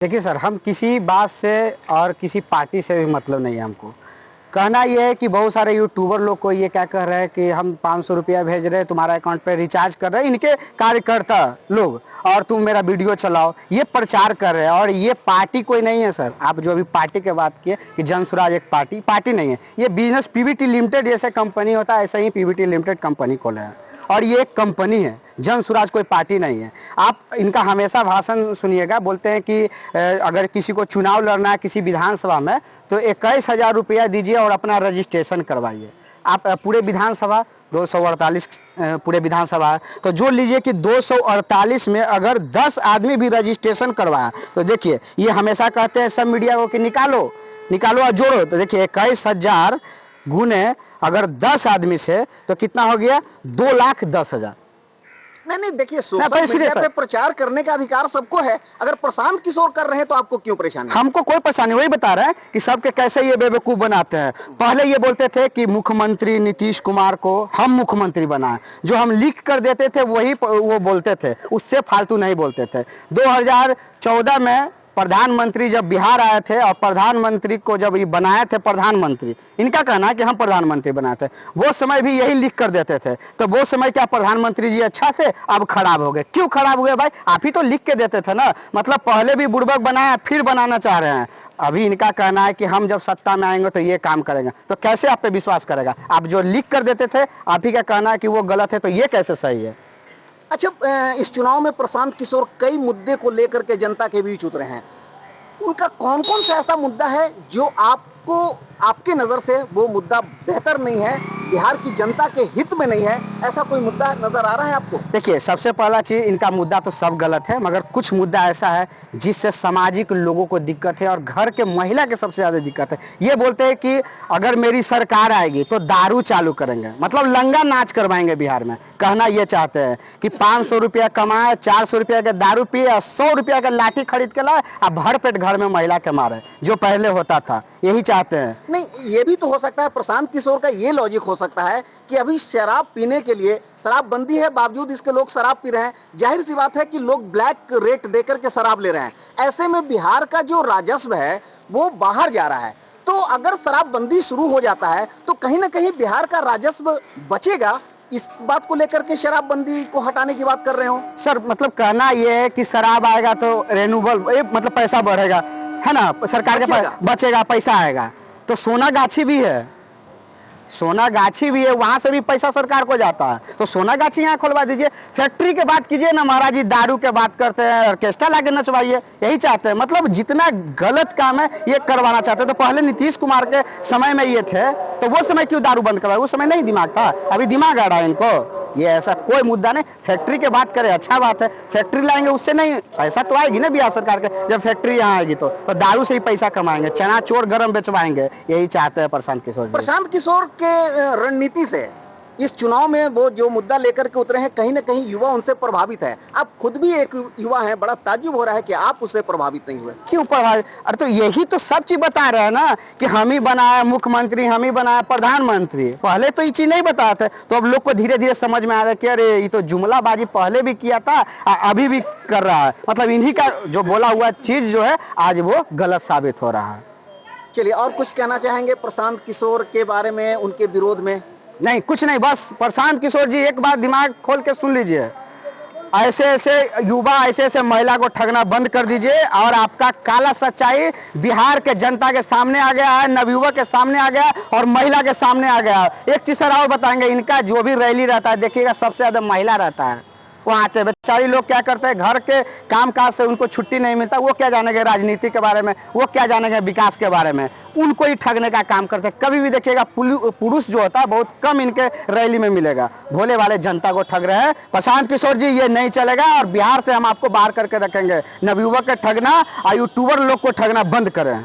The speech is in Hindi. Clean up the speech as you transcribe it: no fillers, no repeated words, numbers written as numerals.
देखिए सर, हम किसी बात से और किसी पार्टी से भी मतलब नहीं है हमको। कहना ये है कि बहुत सारे यूट्यूबर लोग को ये क्या कह रहे हैं कि हम 500 रुपया भेज रहे हैं, तुम्हारा अकाउंट पे रिचार्ज कर रहे हैं, इनके कार्यकर्ता लोग, और तुम मेरा वीडियो चलाओ, ये प्रचार कर रहे हैं। और ये पार्टी कोई नहीं है सर। आप जो अभी पार्टी की बात किए कि जन स्वराज एक पार्टी नहीं है, ये बिजनेस पीवीटी लिमिटेड जैसे कंपनी होता है, ऐसे ही पीवीटी लिमिटेड कंपनी खोले हैं। और ये एक कंपनी है, जन स्वराज कोई पार्टी नहीं है। आप इनका हमेशा भाषण सुनिएगा, बोलते हैं कि अगर किसी को चुनाव लड़ना है किसी विधानसभा में तो 21,000 रुपया दीजिए और अपना रजिस्ट्रेशन करवाइए। आप पूरे विधानसभा 248 पूरे विधानसभा है, तो जोड़ लीजिए कि 248 में अगर 10 आदमी भी रजिस्ट्रेशन करवाया तो देखिए, ये हमेशा कहते हैं सब मीडिया को कि निकालो निकालो और जोड़ो, तो देखिए 21,000 गुने अगर 10 आदमी से तो कितना हो गया, 2,10,000। नहीं देखिए, सोशल मीडिया पे प्रचार करने का अधिकार सबको है। अगर प्रशांत किशोर कर रहे हैं तो आपको क्यों परेशानी? हमको कोई परेशानी, वही बता रहे हैं कि सबके कैसे ये बेवकूफ बनाते हैं। पहले ये बोलते थे कि मुख्यमंत्री नीतीश कुमार को हम मुख्यमंत्री बनाए, जो हम लिख कर देते थे वही वो बोलते थे, उससे फालतू नहीं बोलते थे। 2014 में प्रधानमंत्री जब बिहार आए थे और प्रधानमंत्री को जब ये बनाए थे प्रधानमंत्री, इनका कहना है कि हम प्रधानमंत्री बनाए थे, वो समय भी यही लिख कर देते थे। तो वो समय क्या प्रधानमंत्री जी अच्छा थे? अब खराब हो गए। क्यों खराब हुए भाई? आप ही तो लिख के देते थे ना। मतलब पहले भी बुड़बक बनाया, फिर बनाना चाह रहे हैं। अभी इनका कहना है कि हम जब सत्ता में आएंगे तो ये काम करेंगे, तो कैसे आप पे विश्वास करेगा? आप जो लिख कर देते थे, आप ही का कहना है कि वो गलत है, तो ये कैसे सही है? अच्छा, इस चुनाव में प्रशांत किशोर कई मुद्दे को लेकर के जनता के बीच उतरे हैं। उनका कौन कौन सा ऐसा मुद्दा है जो आपको, आपकी नज़र से वो मुद्दा बेहतर नहीं है, बिहार की जनता के हित में नहीं है, ऐसा कोई मुद्दा नजर आ रहा है आपको? देखिए, सबसे पहला चीज़, इनका मुद्दा तो सब गलत है, मगर कुछ मुद्दा ऐसा है जिससे सामाजिक लोगों को दिक्कत है और घर के महिला के सबसे ज़्यादा दिक्कत है। ये बोलते हैं कि अगर मेरी सरकार आएगी तो दारू चालू करेंगे, मतलब लंगा नाच करवाएंगे बिहार में। कहना ये चाहते हैं कि 500 रुपया कमाए, 400 रुपया का दारू पिए और 100 रुपया का लाठी खरीद के लाए और भरपेट घर में महिला के मारे, जो पहले होता था। यही चाहते हैं। नहीं, ये भी तो हो सकता है, प्रशांत किशोर का ये लॉजिक हो सकता है कि अभी शराब पीने के लिए शराबबंदी है, बावजूद इसके लोग शराब पी रहे हैं। जाहिर सी बात है कि लोग ब्लैक रेट देकर के शराब ले रहे हैं। ऐसे में बिहार का जो राजस्व है वो बाहर जा रहा है। तो अगर शराबबंदी शुरू हो जाता है तो कहीं ना कहीं बिहार का राजस्व बचेगा। इस बात को लेकर के शराबबंदी को हटाने की बात कर रहे हो? सर, मतलब कहना ये है कि शराब आएगा तो रेन्यूबल, मतलब पैसा बढ़ेगा, है ना, सरकार के बचेगा, पैसा आएगा। तो सोनागाछी भी है, सोनागाछी भी है, वहां से भी पैसा सरकार को जाता है। तो सोनागाछी यहाँ खुलवा दीजिए। फैक्ट्री की बात कीजिए ना महाराज जी, दारू के बात करते हैं, ऑर्केस्ट्रा लाके नचवाइए। यही चाहते हैं, मतलब जितना गलत काम है ये करवाना चाहते हैं। तो पहले नीतीश कुमार के समय में ये थे, तो वो समय क्यों दारू बंद करवाए? उस समय नहीं दिमाग था, अभी दिमाग आ रहा है इनको। ये ऐसा कोई मुद्दा नहीं। फैक्ट्री की बात करें, अच्छा बात है, फैक्ट्री लाएंगे, उससे नहीं पैसा तो आएगी ना बिहार सरकार के। जब फैक्ट्री यहाँ आएगी तो दारू से ही पैसा कमाएंगे, चना चोर गरम बेचवाएंगे। यही चाहते हैं प्रशांत किशोर जी। प्रशांत किशोर के रणनीति से इस चुनाव में वो जो मुद्दा लेकर के उतरे हैं, कहीं ना कहीं युवा उनसे प्रभावित है। आप खुद भी एक युवा हैं, बड़ा ताज्जुब हो रहा है कि आप उससे प्रभावित नहीं हुए। क्यों प्रभावित? अरे तो यही तो सब चीज बता रहे हैं ना कि हम ही बनाया मुख्यमंत्री, हम ही बनाया प्रधानमंत्री। पहले तो ये चीज नहीं बताते, तो अब लोग को धीरे धीरे समझ में आ रहा है कि अरे ये तो जुमलाबाजी पहले भी किया था, अभी भी कर रहा है। मतलब इन्हीं का जो बोला हुआ चीज जो है आज वो गलत साबित हो रहा है। चलिए, और कुछ कहना चाहेंगे प्रशांत किशोर के बारे में, उनके विरोध में? नहीं, कुछ नहीं, बस प्रशांत किशोर जी एक बात दिमाग खोल के सुन लीजिए, ऐसे ऐसे युवा, ऐसे ऐसे महिला को ठगना बंद कर दीजिए और आपका काला सच्चाई बिहार के जनता के सामने आ गया है, नवयुवक के सामने आ गया और महिला के सामने आ गया। एक चीज सर और बताएंगे, इनका जो भी रैली रहता है देखिएगा सबसे ज्यादा महिला रहता है। वहाँ आते बेचारी लोग क्या करते हैं, घर के काम काज से उनको छुट्टी नहीं मिलता, वो क्या जानेंगे राजनीति के बारे में, वो क्या जानेंगे विकास के बारे में। उनको ही ठगने का काम करते हैं। कभी भी देखिएगा पुरुष जो होता है बहुत कम इनके रैली में मिलेगा। भोले वाले जनता को ठग रहे हैं। प्रशांत किशोर जी ये नहीं चलेगा और बिहार से हम आपको बाहर करके रखेंगे। नवयुवक के ठगना और यूट्यूबर लोग को ठगना बंद करें।